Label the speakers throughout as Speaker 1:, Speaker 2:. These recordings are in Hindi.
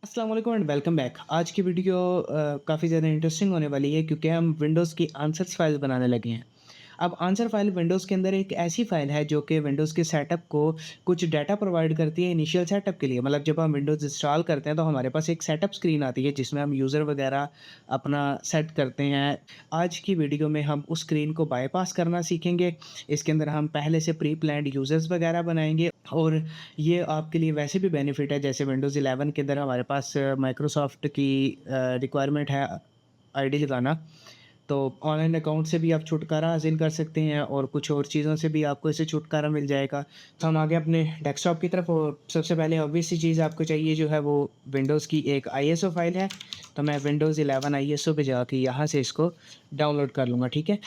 Speaker 1: अस्सलाम वालेकुम एंड वेलकम बैक। आज की वीडियो काफ़ी ज़्यादा इंटरेस्टिंग होने वाली है क्योंकि हम विंडोज़ की आंसर्स फाइल बनाने लगे हैं। अब आंसर फाइल विंडोज़ के अंदर एक ऐसी फाइल है जो कि विंडोज़ के सेटअप को कुछ डाटा प्रोवाइड करती है इनिशियल सेटअप के लिए। मतलब जब हम विंडोज़ इंस्टॉल करते हैं तो हमारे पास एक सेटअप स्क्रीन आती है जिसमें हम यूज़र वगैरह अपना सेट करते हैं। आज की वीडियो में हम उस स्क्रीन को बायपास करना सीखेंगे। इसके अंदर हम पहले से प्री प्लान्ड यूज़र्स वगैरह बनाएँगे और ये आपके लिए वैसे भी बेनिफिट है। जैसे विंडोज़ 11 के अंदर हमारे पास माइक्रोसॉफ्ट की रिक्वायरमेंट है आईडी लगाना। तो ऑनलाइन अकाउंट से भी आप छुटकारा हासिल कर सकते हैं और कुछ और चीज़ों से भी आपको इससे छुटकारा मिल जाएगा। तो हम आगे अपने डेस्कटॉप की तरफ और सबसे पहले ऑब्वियस सी चीज़ आपको चाहिए जो है वो विंडोज़ की एक आईएसओ फाइल है। तो मैं विंडोज़ 11 आईएसओ पे जाके यहाँ से इसको डाउनलोड कर लूँगा, ठीक है?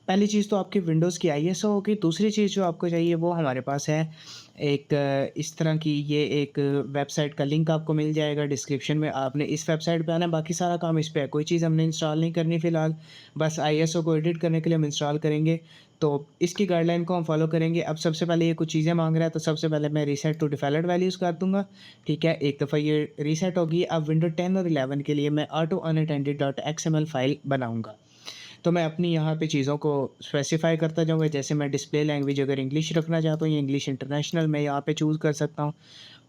Speaker 1: पहली चीज़ तो आपकी विंडोज़ की आईएसओ होगी। दूसरी चीज़ जो आपको चाहिए वो हमारे पास है एक इस तरह की ये एक वेबसाइट का लिंक आपको मिल जाएगा डिस्क्रिप्शन में। आपने इस वेबसाइट पे आना है, बाकी सारा काम इस पे है। कोई चीज़ हमने इंस्टॉल नहीं करनी फ़िलहाल, बस आईएसओ को एडिट करने के लिए हम इंस्टॉल करेंगे। तो इसकी गाइडलाइन को हम फ़ॉलो करेंगे। अब सबसे पहले ये कुछ चीज़ें माँग रहा है, तो सबसे पहले मैं रीसेट टू डिफ़ॉल्ट वैल्यूज़ कर दूँगा, ठीक है? एक दफ़ा ये रीसेट होगी, अब विंडो 10 और 11 के लिए मैं auto unattended dot XML file बनाऊँगा। तो मैं अपनी यहाँ पे चीज़ों को स्पेसिफ़ाई करता जाऊँगा। जैसे मैं डिस्प्ले लैंग्वेज अगर इंग्लिश रखना चाहता हूँ या इंग्लिश इंटरनेशनल मैं यहाँ पे चूज़ कर सकता हूँ।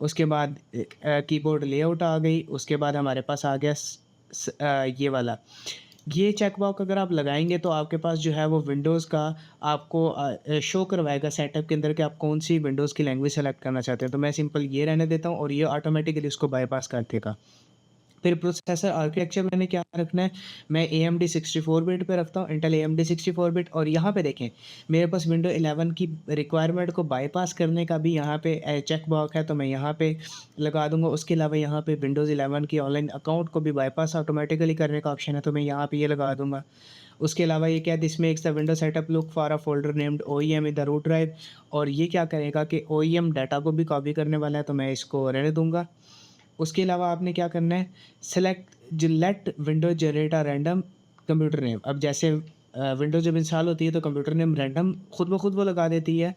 Speaker 1: उसके बाद कीबोर्ड लेआउट आ गई, उसके बाद हमारे पास आ गया ये वाला। ये चेक बॉक्स अगर आप लगाएँगे तो आपके पास जो है वो विंडोज़ का आपको शो करवाएगा सेटअप के अंदर कि आप कौन-सी विंडोज़ की लैंग्वेज सेलेक्ट करना चाहते हैं। तो मैं सिंपल ये रहने देता हूँ और ये ऑटोमैटिकली उसको बायपास कर देगा। फिर प्रोसेसर आर्किटेक्चर मैंने क्या रखना है, मैं एएमडी 64 बिट पे रखता हूँ, इंटेल एएमडी 64 बिट। और यहाँ पे देखें, मेरे पास विंडो 11 की रिक्वायरमेंट को बायपास करने का भी यहाँ पे चेक बॉक्स है, तो मैं यहाँ पे लगा दूँगा। उसके अलावा यहाँ पे विंडोज़ 11 की ऑनलाइन अकाउंट को भी बायपास ऑटोमेटिकली करने का ऑप्शन है, तो मैं यहाँ पे ये लगा दूँगा। उसके अलावा ये क्या है, this makes the window setup look for a folder named OEM in the root drive. और ये क्या करेगा कि ओईएम डाटा को भी कॉपी करने वाला है, तो मैं इसको रहने दूँगा। उसके अलावा आपने क्या करना है, सेलेक्ट ज let window generate a random computer name. अब जैसे विंडोज़ जब इंस्टॉल होती है तो कंप्यूटर नेम रैंडम खुद ब खुद वो लगा देती है।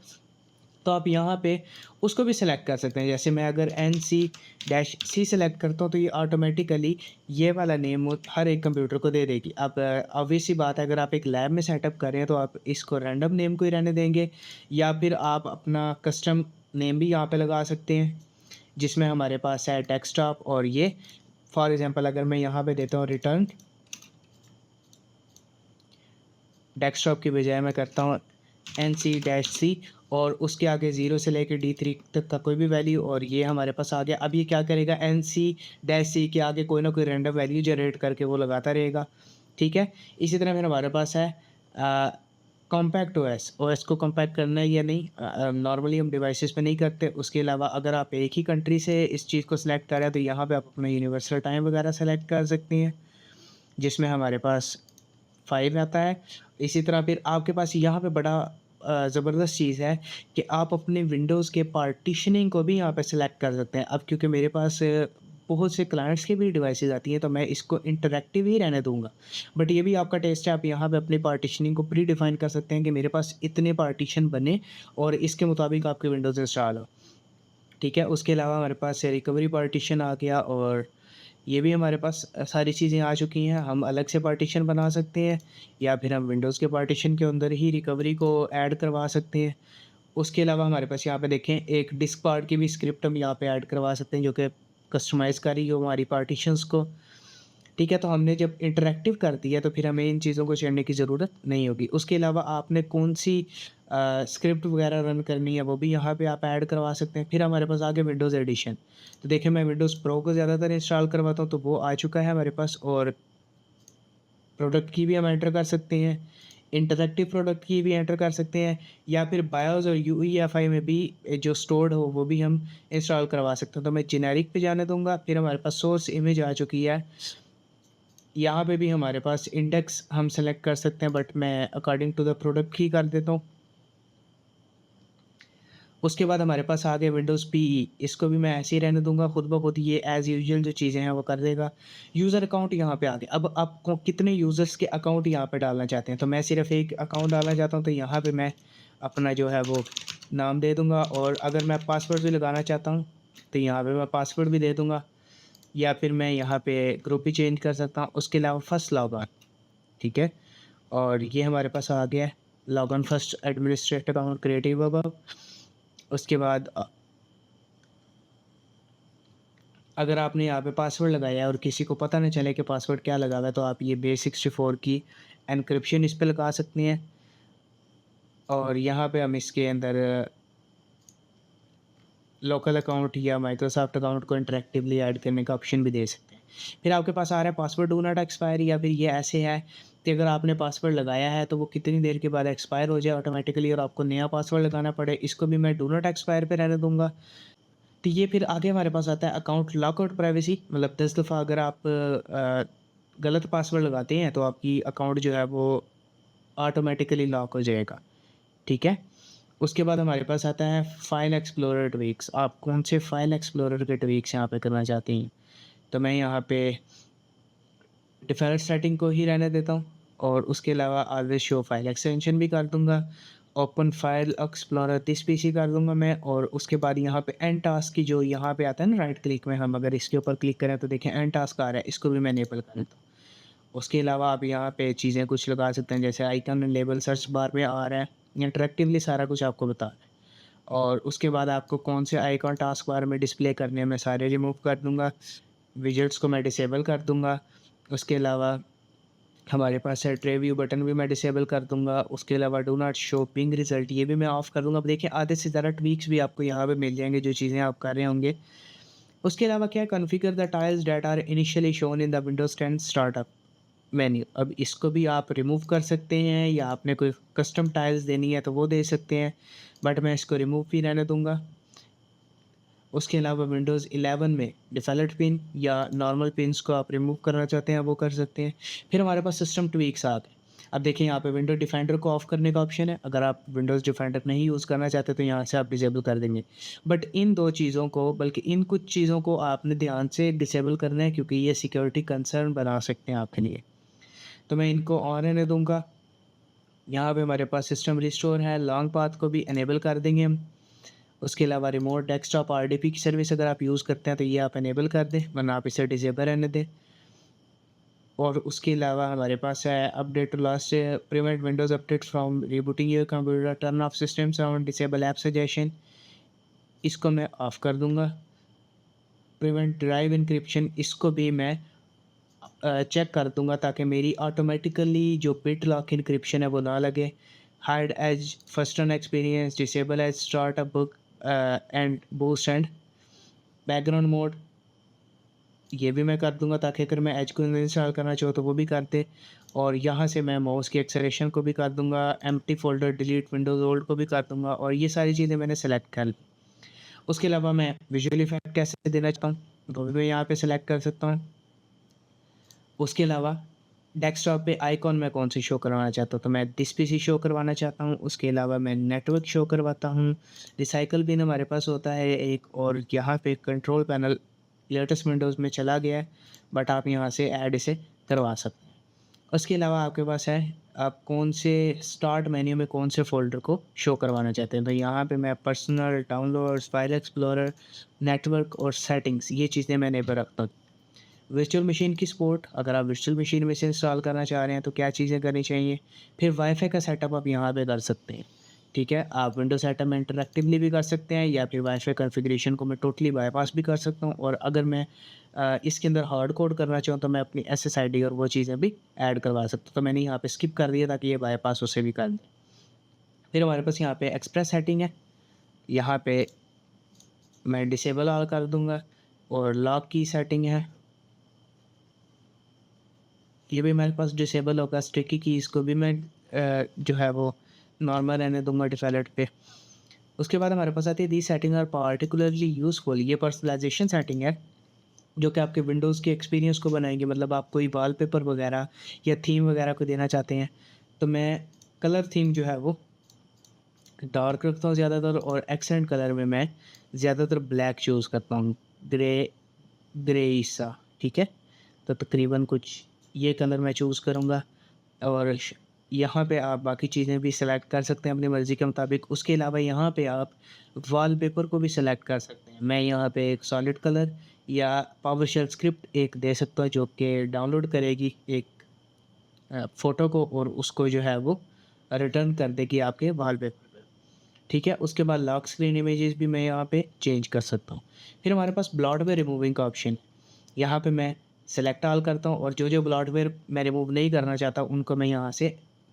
Speaker 1: तो आप यहाँ पे उसको भी सेलेक्ट कर सकते हैं। जैसे मैं अगर NC-C सेलेक्ट करता हूँ तो ये ऑटोमेटिकली ये वाला नेम वो हर एक कंप्यूटर को दे देगी। अब ऑब्वियस सी बात है, अगर आप एक लैब में सेटअप कर रहे हैं तो आप इसको रैंडम नेम को ही रहने देंगे, या फिर आप अपना कस्टम नेम भी यहाँ पे लगा सकते हैं। जिसमें हमारे पास है डेस्कटॉप और ये फॉर एग्ज़ाम्पल अगर मैं यहाँ पे देता हूँ रिटर्न डेस्कटॉप की बजाय मैं करता हूँ NC-C और उसके आगे 0 से लेके D3 तक का कोई भी वैल्यू, और ये हमारे पास आ गया। अब ये क्या करेगा, NC-C के आगे कोई ना कोई रैंडम वैल्यू जनरेट करके वो लगाता रहेगा, ठीक है? इसी तरह फिर हमारे पास है कॉम्पैक्ट ओएस को कॉम्पैक्ट करना है या नहीं, नॉर्मली हम डिवाइसेस पे नहीं करते। उसके अलावा अगर आप एक ही कंट्री से इस चीज़ को सिलेक्ट कर रहे हैं तो यहाँ पे आप अपना यूनिवर्सल टाइम वगैरह सेलेक्ट कर सकती हैं, जिसमें हमारे पास 5 आता है। इसी तरह फिर आपके पास यहाँ पे बड़ा ज़बरदस्त चीज़ है कि आप अपने विंडोज़ के पार्टीशनिंग को भी यहाँ पे सेलेक्ट कर सकते हैं। अब क्योंकि मेरे पास बहुत से क्लाइंट्स की भी डिवाइसेज़ आती हैं तो मैं इसको इंटरैक्टिव ही रहने दूँगा। बट ये भी आपका टेस्ट है, आप यहाँ पे अपनी पार्टीशनिंग को प्री डिफ़ाइन कर सकते हैं कि मेरे पास इतने पार्टीशन बने और इसके मुताबिक आपके विंडोज़ इंस्टॉल हो। ठीक है? उसके अलावा हमारे पास रिकवरी पार्टीशन आ गया और ये भी हमारे पास सारी चीज़ें आ चुकी हैं। हम अलग से पार्टीशन बना सकते हैं या फिर हम विंडोज़ के पार्टीशन के अंदर ही रिकवरी को ऐड करवा सकते हैं। उसके अलावा हमारे पास यहाँ पे देखें एक डिस्क पार्ट की भी स्क्रिप्ट हम यहाँ पे ऐड करवा सकते हैं जो कि कस्टमाइज़ करेगी हमारी पार्टीशंस को। ठीक है, तो हमने जब इंटरैक्टिव कर दिया तो फिर हमें इन चीज़ों को छेड़ने की ज़रूरत नहीं होगी। उसके अलावा आपने कौन-सी स्क्रिप्ट वगैरह रन करनी है वो भी यहाँ पे आप ऐड करवा सकते हैं। फिर हमारे पास आ गया विंडोज़ एडिशन। तो देखिए मैं विंडोज़ प्रो को ज़्यादातर इंस्टॉल करवाता हूँ तो वो आ चुका है हमारे पास, और प्रोडक्ट की भी हम एंटर कर सकते हैं। इंटरैक्टिव प्रोडक्ट की भी एंटर कर सकते हैं या फिर बायोस और यूईएफआई में भी जो स्टोर्ड हो वो भी हम इंस्टॉल करवा सकते हैं। तो मैं जेनेरिक पे जाने दूँगा। फिर हमारे पास सोर्स इमेज आ चुकी है। यहाँ पे भी हमारे पास इंडेक्स हम सेलेक्ट कर सकते हैं, बट मैं अकॉर्डिंग टू द प्रोडक्ट ही कर देता हूँ। उसके बाद हमारे पास आ गया विंडोज़ पीई, इसको भी मैं ऐसे ही रहने दूँगा, खुद ब खुद ये एज़ यूजुअल जो चीज़ें हैं वो कर देगा। यूज़र अकाउंट यहाँ पे आ गया। अब आपको कितने यूज़र्स के अकाउंट यहाँ पे डालना चाहते हैं, तो मैं सिर्फ़ एक अकाउंट डालना चाहता हूँ, तो यहाँ पे मैं अपना जो है वो नाम दे दूँगा, और अगर मैं पासवर्ड भी लगाना चाहता हूँ, तो यहाँ पे मैं पासवर्ड भी दे दूँगा। या फिर मैं यहाँ पे ग्रुप भी चेंज कर सकता हूँ। उसके अलावा फर्स्ट लॉग ऑन, ठीक है? और ये हमारे पास आ गया है, log on first administrator account creative above. उसके बाद अगर आपने यहाँ पे पासवर्ड लगाया है और किसी को पता ना चले कि पासवर्ड क्या लगा हुआ है, तो आप ये बेस 64 की एन्क्रिप्शन इस पे लगा सकते हैं। और यहाँ पे हम इसके अंदर लोकल अकाउंट या माइक्रोसॉफ्ट अकाउंट को इंटरेक्टिवली ऐड करने का ऑप्शन भी दे सकते हैं। फिर आपके पास आ रहा है पासवर्ड डू नॉट एक्सपायर, या फिर ये ऐसे है कि अगर आपने पासवर्ड लगाया है तो वो कितनी देर के बाद एक्सपायर हो जाए ऑटोमेटिकली और आपको नया पासवर्ड लगाना पड़े, इसको भी मैं डू नॉट एक्सपायर पे रहने दूँगा। तो ये फिर आगे हमारे पास आता है अकाउंट लॉकआउट प्राइवेसी, मतलब 10 दफ़ा अगर आप गलत पासवर्ड लगाते हैं तो आपकी अकाउंट जो है वो ऑटोमेटिकली लॉक हो जाएगा, ठीक है? उसके बाद हमारे पास आता है फ़ाइल एक्सप्लोरर ट्वीक्स। आप कौन से फ़ाइल एक्सप्लोरर के ट्वीक्स यहाँ पे करना चाहती हैं? तो मैं यहाँ पे डिफ़ॉल्ट सेटिंग को ही रहने देता हूँ और उसके अलावा ऑलवेज़ शो फ़ाइल एक्सटेंशन भी कर दूँगा। Open file explorer this PC कर दूँगा मैं, और उसके बाद यहाँ पे एंड टास्क की जो यहाँ पे आता है ना राइट क्लिक में, हम अगर इसके ऊपर क्लिक करें तो देखें एंड टास्क आ रहा है, इसको भी मैं इनेबल कर देता हूँ। उसके अलावा आप यहाँ पे चीज़ें कुछ लगा सकते हैं, जैसे आइकन लेबल सर्च बार में आ रहा है, इंटरैक्टिवली सारा कुछ आपको बता रहा है। और उसके बाद आपको कौन से आइकॉन टास्क बार में डिस्प्ले करने हैं, मैं सारे रिमूव कर दूँगा। विजेट्स को मैं डिसेबल कर दूँगा। उसके अलावा हमारे पास है ट्रे व्यू बटन भी मैं डिसेबल कर दूँगा। उसके अलावा do not show ping result ये भी मैं ऑफ़ कर दूँगा। अब देखिए आधे से ज़्यादा ट्वीक्स भी आपको यहाँ पे मिल जाएँगे जो चीज़ें आप कर रहे होंगे। उसके अलावा क्या है, configure the tiles that are initially shown in the Windows 10 startup menu. अब इसको भी आप रिमूव कर सकते हैं या आपने कोई कस्टम टाइल्स देनी है तो वो दे सकते हैं, बट मैं इसको रिमूव ही रहने दूँगा। उसके अलावा विंडोज़ 11 में डिफ़ॉल्ट पिन या नॉर्मल पिन्स को आप रिमूव करना चाहते हैं वो कर सकते हैं। फिर हमारे पास सिस्टम ट्वीक्स आ गए। अब देखिए यहाँ पे विंडो डिफेंडर को ऑफ़ करने का ऑप्शन है। अगर आप विंडोज़ डिफेंडर नहीं यूज़ करना चाहते तो यहाँ से आप डिसेबल कर देंगे। बट इन 2 चीज़ों को, बल्कि इन कुछ चीज़ों को आपने ध्यान से डिसेबल करना है क्योंकि ये सिक्योरिटी कंसर्न बना सकते हैं आपके लिए। तो मैं इनको ऑन रहने दूँगा। यहाँ पे हमारे पास सिस्टम रिस्टोर है, लॉन्ग पाथ को भी इनेबल कर देंगे हम। उसके अलावा रिमोट डेस्कटॉप आरडीपी की सर्विस अगर आप यूज़ करते हैं तो ये आप इनेबल कर दें, वरना आप इसे डिसेबल रहने दें। और उसके अलावा हमारे पास है update to last prevent Windows update from rebooting your computer, turn off system sound, disable app suggestion, इसको मैं ऑफ़ कर दूँगा। प्रिवेंट ड्राइव इंक्रिप्शन इसको भी मैं चेक कर दूँगा ताकि मेरी ऑटोमेटिकली जो बिट लॉक इंक्रिप्शन है वो ना लगे। Hide edge first run experience, disable edge start a book and boost and background mode, ये भी मैं कर दूँगा ताकि अगर मैं एज को इंस्टॉल करना चाहूँ तो वो भी कर दे। और यहाँ से मैं माउस की एक्सेलेरेशन को भी कर दूँगा, empty folder delete Windows old को भी कर दूँगा, और ये सारी चीज़ें मैंने सेलेक्ट कर ली। उसके अलावा मैं विजुअल इफ़ेक्ट कैसे देना चाहता हूँ, तो भी मैं यहाँ पे सेलेक्ट कर सकता हूँ। उसके अलावा डेस्कटॉप पे आइकॉन मैं कौन सी शो करवाना चाहता हूँ, तो मैं दिस पीसी शो करवाना चाहता हूँ। उसके अलावा मैं नेटवर्क शो करवाता हूँ। रिसाइकल बिन हमारे पास होता है एक, और यहाँ पे कंट्रोल पैनल लेटेस्ट विंडोज़ में चला गया है, बट आप यहाँ से ऐड इसे करवा सकते हैं। उसके अलावा आपके पास है, आप कौन से स्टार्ट मेन्यू में कौन से फ़ोल्डर को शो करवाना चाहते हैं, तो यहाँ पे मैं personal, downloads, file explorer, network और सेटिंग्स ये चीज़ें मैं इनेबल रखता हूँ। वर्चुअल मशीन की सपोर्ट, अगर आप वर्चुअल मशीन में से इंस्टॉल करना चाह रहे हैं तो क्या चीज़ें करनी चाहिए। फिर वाईफ़ाई का सेटअप आप यहाँ पे कर सकते हैं, ठीक है। आप विंडो सेटअप में इंटरैक्टिवली भी कर सकते हैं या फिर वाईफ़ाई कॉन्फ़िगरेशन को मैं टोटली बाईपास भी कर सकता हूँ, और अगर मैं इसके अंदर हार्ड कोड करना चाहूँ तो मैं अपनी एसएसआईडी और वो चीज़ें भी ऐड करवा सकता हूँ। तो मैंने यहाँ पे स्किप कर दिया ताकि ये बाईपास उसे भी कर दें। फिर हमारे पास यहाँ पे एक्सप्रेस सेटिंग है, यहाँ पे मैं डिसेबल ऑल कर दूँगा, और लॉक की सेटिंग है, ये भी मेरे पास डिसेबल होगा। स्टिकी कीज़ को भी मैं जो है वो नॉर्मल रहने दूँगा डिफ़ॉल्ट पे। उसके बाद हमारे पास आती है दी सेटिंग आर पार्टिकुलरली यूज़फुल, ये पर्सनलाइज़ेशन सेटिंग है, जो कि आपके विंडोज़ के एक्सपीरियंस को बनाएँगे। मतलब आप कोई वॉलपेपर वगैरह या थीम वगैरह को देना चाहते हैं, तो मैं कलर थीम जो है वो डार्क रखता हूँ ज़्यादातर, और एक्सेंट कलर में मैं ज़्यादातर ब्लैक चूज़ करता हूँ, ग्रेइश सा, ठीक है? तो तकरीबन कुछ ये कलर मैं चूज़ करूँगा, और यहाँ पे आप बाकी चीज़ें भी सेलेक्ट कर सकते हैं अपनी मर्ज़ी के मुताबिक। उसके अलावा यहाँ पे आप वॉलपेपर को भी सेलेक्ट कर सकते हैं। मैं यहाँ पे एक सॉलिड कलर या पावरशेल स्क्रिप्ट एक दे सकता हूँ जो कि डाउनलोड करेगी एक फ़ोटो को और उसको जो है वो रिटर्न कर देगी आपके वॉलपेपर पे। ठीक है, उसके बाद लॉक स्क्रीन इमेजेस भी मैं यहाँ पे चेंज कर सकता हूँ। फिर हमारे पास ब्लॉटवेयर रिमूविंग का ऑप्शन, यहाँ पे मैं सेलेक्ट ऑल करता हूँ और जो ब्लॉटवेयर मैं रिमूव नहीं करना चाहता उनको मैं यहाँ से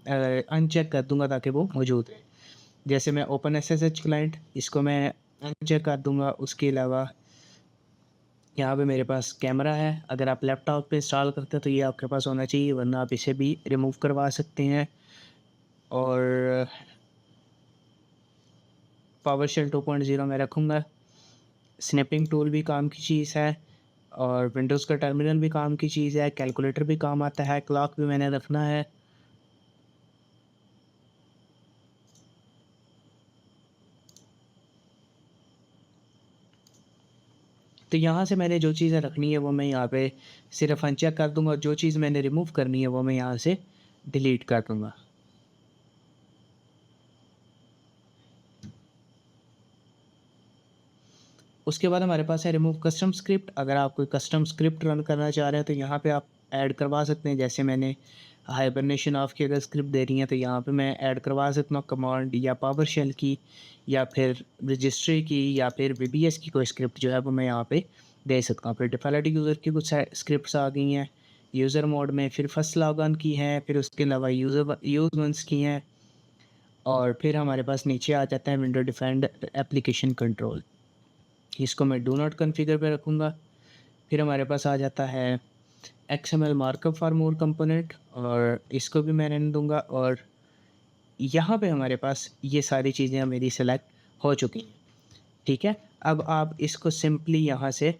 Speaker 1: अनचेक कर दूँगा ताकि वो मौजूद है। जैसे मैं ओपन एसएसएच क्लाइंट इसको मैं अनचेक कर दूँगा। उसके अलावा यहाँ पे मेरे पास कैमरा है, अगर आप लैपटॉप पे इंस्टॉल करते हैं तो ये आपके पास होना चाहिए, वरना आप इसे भी रिमूव करवा सकते हैं। और पावरशेल 2.0 मैं रखूँगा। स्नैपिंग टूल भी काम की चीज़ है और विंडोज़ का टर्मिनल भी काम की चीज़ है, कैलकुलेटर भी काम आता है, क्लॉक भी मैंने रखना है। तो यहाँ से मैंने जो चीज़ें रखनी है वो मैं यहाँ पे सिर्फ़ अनचेक कर दूँगा और जो चीज़ मैंने रिमूव करनी है वो मैं यहाँ से डिलीट कर दूँगा। उसके बाद हमारे पास है रिमूव कस्टम स्क्रिप्ट। अगर आप कोई कस्टम स्क्रिप्ट रन करना चाह रहे हैं तो यहाँ पे आप ऐड करवा सकते हैं। जैसे मैंने हाइबरनेशन ऑफ की अगर स्क्रिप्ट देनी है तो यहाँ पे मैं ऐड करवा सकता हूँ कमांड या पावरशेल की या फिर रजिस्ट्री की या फिर वीबीएस की कोई स्क्रिप्ट जो है वो मैं यहाँ पे दे सकता हूँ। फिर डिफ़ॉल्ट यूज़र की कुछ स्क्रिप्ट्स आ गई हैं यूज़र मोड में, फिर फर्स्ट लॉग ऑन की हैं, फिर उसके अलावा यूज़ वंस की हैं और फिर हमारे पास नीचे आ जाता है विंडो डिफाइंड एप्लीकेशन कंट्रोल। इसको मैं डू नॉट कॉन्फ़िगर पे रखूँगा। फिर हमारे पास आ जाता है XML markup for more component और इसको भी मैं रहने दूँगा और यहाँ पे हमारे पास ये सारी चीज़ें मेरी सेलेक्ट हो चुकी हैं। ठीक है? अब आप इसको सिंपली यहाँ से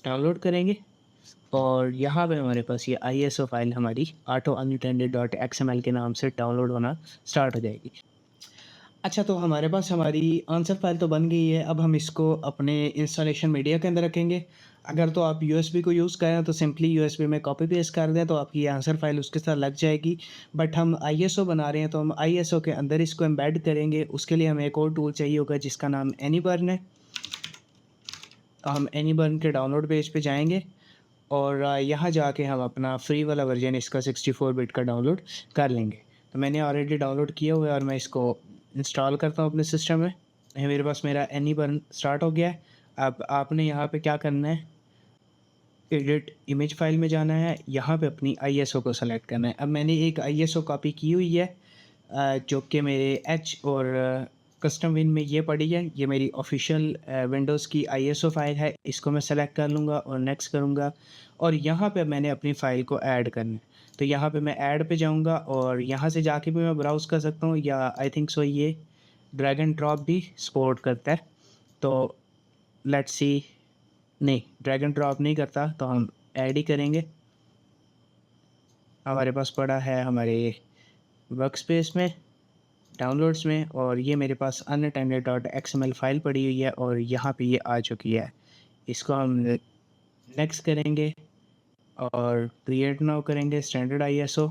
Speaker 1: डाउनलोड करेंगे और यहाँ पे हमारे पास ये आईएसओ फ़ाइल हमारी ऑटो अनअटेंडेड डॉट एक्सएमएल के नाम से डाउनलोड होना स्टार्ट हो जाएगी। अच्छा, तो हमारे पास हमारी आंसर फ़ाइल तो बन गई है, अब हम इसको अपने इंस्टॉलेशन मीडिया के अंदर रखेंगे। अगर तो आप यूएसबी को यूज़ करें तो सिंपली यूएसबी में कॉपी पेस्ट कर दें तो आपकी ये आंसर फ़ाइल उसके साथ लग जाएगी। बट हम आईएसओ बना रहे हैं तो हम आईएसओ के अंदर इसको एम्बेड करेंगे, उसके लिए हमें एक और टूल चाहिए होगा जिसका नाम एनीबर्न है। हम एनीबर्न के डाउनलोड पेज पे जाएँगे और यहाँ जाके हम अपना फ्री वाला वर्ज़न इसका 64 बिट का डाउनलोड कर लेंगे। तो मैंने ऑलरेडी डाउनलोड किया हुआ है और मैं इसको इंस्टॉल करता हूँ अपने सिस्टम में। ये मेरे पास मेरा एनीबर्न स्टार्ट हो गया है। अब आपने यहाँ पे क्या करना है, एडिट इमेज फ़ाइल में जाना है, यहाँ पे अपनी आईएसओ को सेलेक्ट करना है। अब मैंने एक आईएसओ कॉपी की हुई है जो कि मेरे एच और कस्टम विन में ये पड़ी है। ये मेरी ऑफ़िशियल विंडोज़ की आईएसओ फ़ाइल है। इसको मैं सेलेक्ट कर लूँगा और नेक्स्ट करूँगा और यहाँ पे मैंने अपनी फ़ाइल को ऐड करना है। तो यहाँ पे मैं ऐड पे जाऊँगा और यहाँ से जाके भी मैं ब्राउज़ कर सकता हूँ या आई थिंक सो ये ड्रैग एंड ड्रॉप भी सपोर्ट करता है। तो लेट्स सी, नहीं ड्रैग एंड ड्रॉप नहीं करता तो हम ऐड ही करेंगे। हमारे पास पड़ा है हमारे वर्कस्पेस में, डाउनलोड्स में और ये मेरे पास अनअटेंडेड डॉट एक्सएमएल फ़ाइल पड़ी हुई है और यहाँ पे ये आ चुकी है। इसको हम नेक्स्ट करेंगे और क्रिएट नाउ करेंगे स्टैंडर्ड आईएसओ।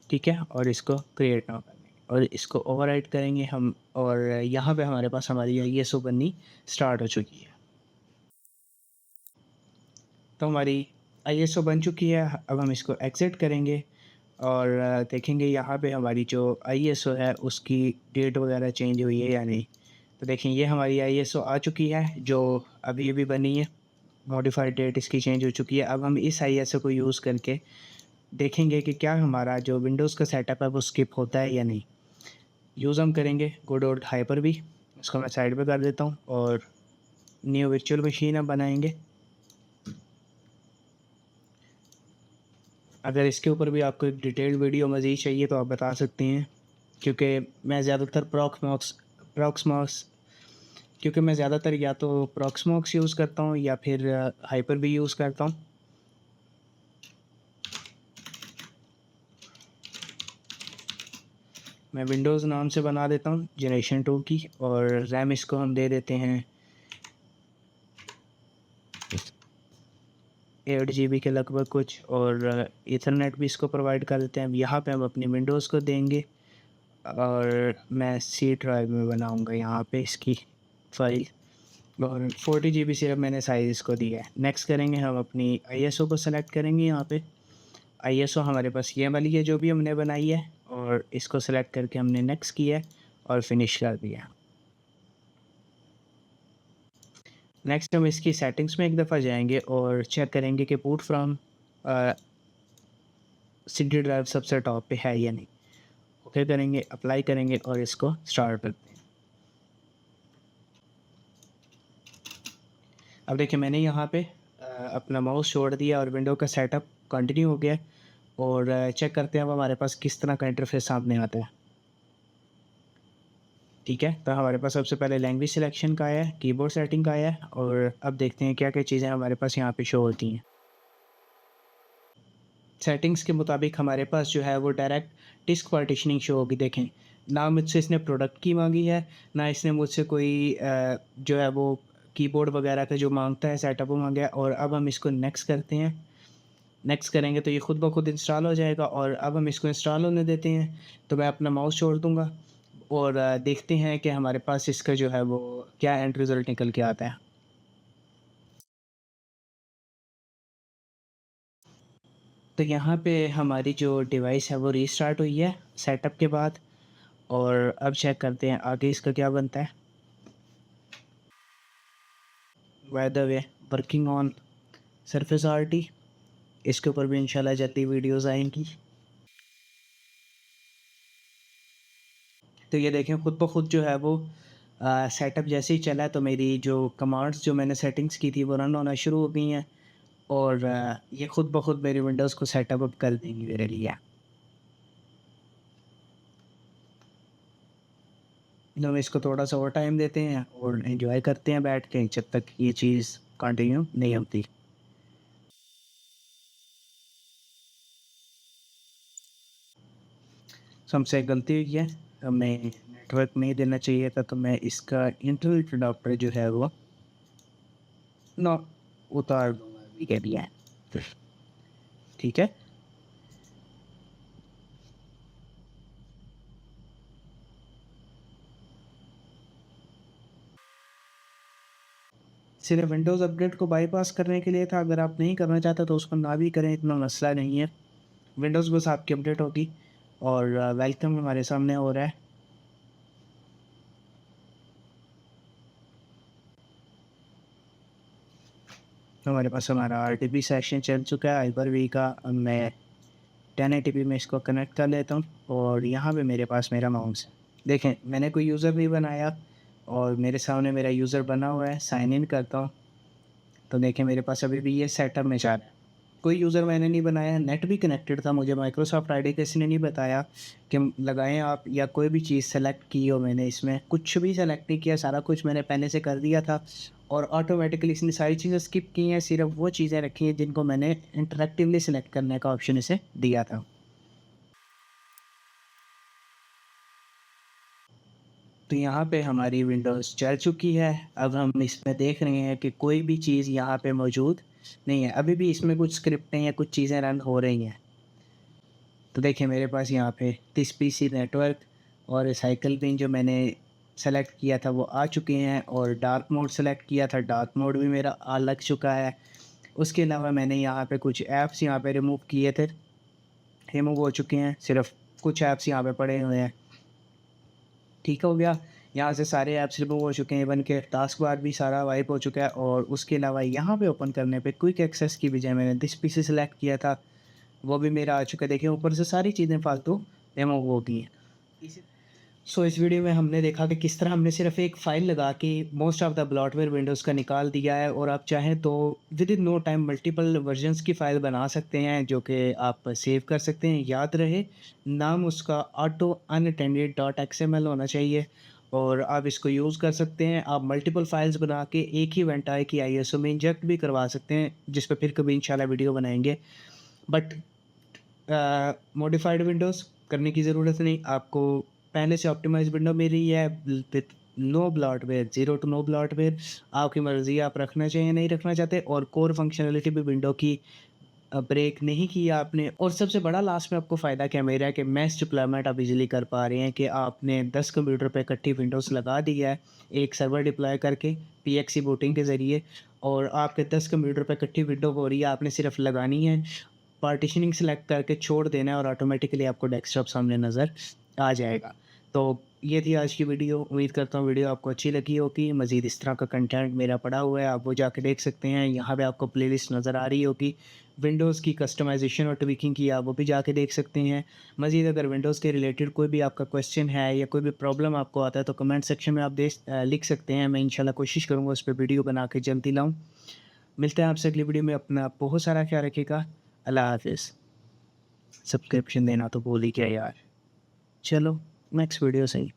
Speaker 1: ठीक है? और इसको क्रिएट नाउ करेंगे और इसको ओवरराइट करेंगे हम और यहाँ पे हमारे पास हमारी आईएसओ बननी स्टार्ट हो चुकी है। तो हमारी आईएसओ बन चुकी है। अब हम इसको एग्ज़िट करेंगे और देखेंगे यहाँ पे हमारी जो आईएसओ है उसकी डेट वगैरह चेंज हुई है या नहीं। तो देखें ये हमारी आईएसओ आ चुकी है जो अभी-अभी बनी है। मॉडिफाइड डेट इसकी चेंज हो चुकी है। अब हम इस आईएसओ को यूज़ करके देखेंगे कि क्या हमारा जो विंडोज़ का सेटअप है वो स्किप होता है या नहीं। यूज़ हम करेंगे गुड हाइपर भी, इसको मैं साइड पे कर देता हूँ और न्यू वर्चुअल मशीन हम बनाएँगे। अगर इसके ऊपर भी आपको एक डिटेल्ड वीडियो मज़ीद चाहिए तो आप बता सकते हैं क्योंकि मैं ज़्यादातर प्रॉक्समॉक्स क्योंकि मैं ज़्यादातर या तो प्रॉक्समॉक्स यूज़ करता हूँ या फिर हाइपर भी यूज़ करता हूँ। मैं विंडोज़ नाम से बना देता हूँ जनरेशन 2 की और रैम इसको हम दे देते हैं 8 जीबी के लगभग कुछ और ईथरनेट भी इसको प्रोवाइड कर देते हैं। अब यहाँ पे हम अपनी विंडोज़ को देंगे और मैं सी ड्राइव में बनाऊँगा यहाँ पे इसकी फ़ाइल और 40 जीबी सिर्फ मैंने साइज़ इसको दिया है। नेक्स्ट करेंगे हम अपनी आईएसओ को सेलेक्ट करेंगे यहाँ पे। आईएसओ हमारे पास ये वाली है जो भी हमने बनाई है, और इसको सेलेक्ट करके हमने नेक्स्ट किया है और फिनिश कर दिया। नेक्स्ट हम इसकी सेटिंग्स में एक दफ़ा जाएँगे और चेक करेंगे कि बूट फ्रॉम सीडी ड्राइव सबसे टॉप पे है या नहीं। ओके करेंगे, अप्लाई करेंगे और इसको स्टार्ट करते हैं। अब देखिए मैंने यहाँ पे अपना माउस छोड़ दिया और विंडो का सेटअप कंटिन्यू हो गया है, और चेक करते हैं अब हमारे पास किस तरह का इंटरफेस सामने आता है। ठीक है, तो हमारे पास सबसे पहले लैंग्वेज सिलेक्शन का आया है, कीबोर्ड सेटिंग का आया है, और अब देखते हैं क्या-क्या चीज़ें हमारे पास यहाँ पे शो होती हैं। सेटिंग्स के मुताबिक हमारे पास जो है वो डायरेक्ट डिस्क पार्टीशनिंग शो होगी। देखें, ना मुझसे इसने प्रोडक्ट की माँगी है, ना इसने मुझसे कोई जो है वो कीबोर्ड वगैरह का जो माँगता है सेटअप वो माँगा है, और अब हम इसको नेक्स्ट करते हैं। नेक्स्ट करेंगे तो ये खुद ब खुद इंस्टॉल हो जाएगा, और अब हम इसको इंस्टॉल होने देते हैं। तो मैं अपना माउस छोड़ दूँगा और देखते हैं कि हमारे पास इसका जो है वो क्या एंड रिज़ल्ट निकल के आता है। तो यहाँ पे हमारी जो डिवाइस है वो रीस्टार्ट हुई है सेटअप के बाद, और अब चेक करते हैं आगे इसका क्या बनता है। By the way, working on surface RT, इसके ऊपर भी इंशाल्लाह जल्दी वीडियोस आएंगी। तो ये देखें खुद ब खुद जो है वो सेटअप जैसे ही चला, तो मेरी जो कमांड्स जो मैंने सेटिंग्स की थी वो रन होना शुरू हो गई हैं, और ये खुद ब खुद मेरी विंडोज़ को सेटअप अप कर देंगी मेरे लिए। तो हम इसको थोड़ा-सा और टाइम देते हैं और एन्जॉय करते हैं बैठ के जब तक ये चीज़ कंटिन्यू नहीं होती। सो हमसे एक गलती हुई है, हमें नेटवर्क नहीं देना चाहिए था, तो मैं इसका इंटरनेट अडॉप्टर जो है वो ना उतार दूँगा अभी के लिए। ठीक है? सिर्फ़ विंडोज़ अपडेट को बाईपास करने के लिए था, अगर आप नहीं करना चाहते तो उसको ना भी करें, इतना मसला नहीं है। विंडोज़ बस आपकी अपडेट होगी, और वेलकम हमारे सामने हो रहा है। तो हमारे पास हमारा आरटीपी सेशन चल चुका है हाइपर-वी का। अब मैं 1080p में इसको कनेक्ट कर लेता हूँ, और यहाँ पे मेरे पास मेरा माउस है। देखें, मैंने कोई यूज़र नहीं बनाया और मेरे सामने मेरा यूज़र बना हुआ है। साइन इन करता हूँ, तो देखें मेरे पास अभी भी ये सेटअप में जा रहा है। कोई यूज़र मैंने नहीं बनाया, नेट भी कनेक्टेड था, मुझे माइक्रोसॉफ्ट आईडी किसी ने नहीं बताया कि लगाएँ आप, या कोई भी चीज़ सेलेक्ट की हो मैंने इसमें, कुछ भी सेलेक्ट नहीं किया, सारा कुछ मैंने पहले से कर दिया था, और ऑटोमेटिकली इसने सारी चीज़ें स्किप की हैं, सिर्फ़ वो चीज़ें रखी हैं जिनको मैंने इंटरैक्टिवली सेलेक्ट करने का ऑप्शन इसे दिया था। तो यहाँ पे हमारी विंडोज़ चल चुकी है। अब हम इसमें देख रहे हैं कि कोई भी चीज़ यहाँ पे मौजूद नहीं है। अभी भी इसमें कुछ स्क्रिप्टें या कुछ चीज़ें रन हो रही हैं। तो देखिए मेरे पास यहाँ पे दिस पीसी नेटवर्क और रिसाइकल पिन जो मैंने सेलेक्ट किया था वो आ चुके हैं, और डार्क मोड सेलेक्ट किया था, डार्क मोड भी मेरा आ लग चुका है। उसके अलावा मैंने यहाँ पे कुछ ऐप्स यहाँ पे रिमूव किए थे, रिमूव हो चुके हैं। सिर्फ़ कुछ ऐप्स यहाँ पे पड़े हुए हैं। ठीक हो गया। यहाँ से सारे ऐप्स रिमूव हो चुके हैं, इवन के टास्क बार भी सारा वाइप हो चुका है, और उसके अलावा यहाँ पे ओपन करने पे क्विक एक्सेस की बजाय मैंने दिस पीसी सेलेक्ट किया था, वो भी मेरा आ चुका है। देखिए ऊपर से सारी चीज़ें फालतू रिमूव हो गई हैं। सो इस वीडियो में हमने देखा कि किस तरह हमने सिर्फ एक फ़ाइल लगा के most of the bloatware Windows का निकाल दिया है, और आप चाहें तो within no time multiple versions की फ़ाइल बना सकते हैं जो कि आप सेव कर सकते हैं। याद रहे, नाम उसका ऑटो अनअटेंडेड डॉट एक्सएमएल होना चाहिए, और आप इसको यूज़ कर सकते हैं। आप मल्टीपल फ़ाइल्स बना के एक ही वेंटाई की आईएसओ में इंजेक्ट भी करवा सकते हैं, जिस पे फिर कभी इंशाल्लाह वीडियो बनाएँगे। बट मॉडिफाइड विंडोज़ करने की ज़रूरत नहीं, आपको पहले से ऑप्टिमाइज़ विंडो मिल रही है with no bloatware, zero to no bloatware. आपकी मर्ज़ी, आप रखना चाहिए नहीं रखना चाहते, और कोर फंक्शनैलिटी भी विंडो की ब्रेक नहीं किया आपने और सबसे बड़ा लास्ट में आपको फ़ायदा क्या मिल रहा है कि मैश डिप्लॉयमेंट आप इज़िली कर पा रहे हैं कि आपने 10 कंप्यूटर पे इकट्ठी विंडोज़ लगा दी है, एक सर्वर डिप्लॉय करके पीएक्सी बूटिंग के ज़रिए और आपके 10 कंप्यूटर पे इकट्ठी विंडो हो रही है, आपने सिर्फ लगानी है, पार्टीशनिंग सेलेक्ट करके छोड़ देना है और ऑटोमेटिकली आपको डेस्कटॉप सामने नज़र आ जाएगा। तो ये थी आज की वीडियो, उम्मीद करता हूँ वीडियो आपको अच्छी लगी होगी। मज़ीद इस तरह का कंटेंट मेरा पड़ा हुआ है, आप वो जाके देख सकते हैं। यहाँ पे आपको प्लेलिस्ट नज़र आ रही होगी। विंडोज़ की कस्टमाइज़ेशन और ट्विकिंग की आप वो भी जाके देख सकते हैं। मज़ीद अगर विंडोज़ के रिलेटेड कोई भी आपका क्वेश्चन है या कोई भी प्रॉब्लम आपको आता है तो कमेंट सेक्शन में आप लिख सकते हैं। मैं इंशाल्लाह कोशिश करूँगा उस पे वीडियो बना के जल्दी लाऊँ। मिलते हैं आपसे अगली वीडियो में, अपना बहुत सारा ख्याल रखिएगा। अल्लाह हाफ़िज़। सब्सक्रिप्शन देना तो भूल ही गया यार। चलो नेक्स्ट वीडियो सही।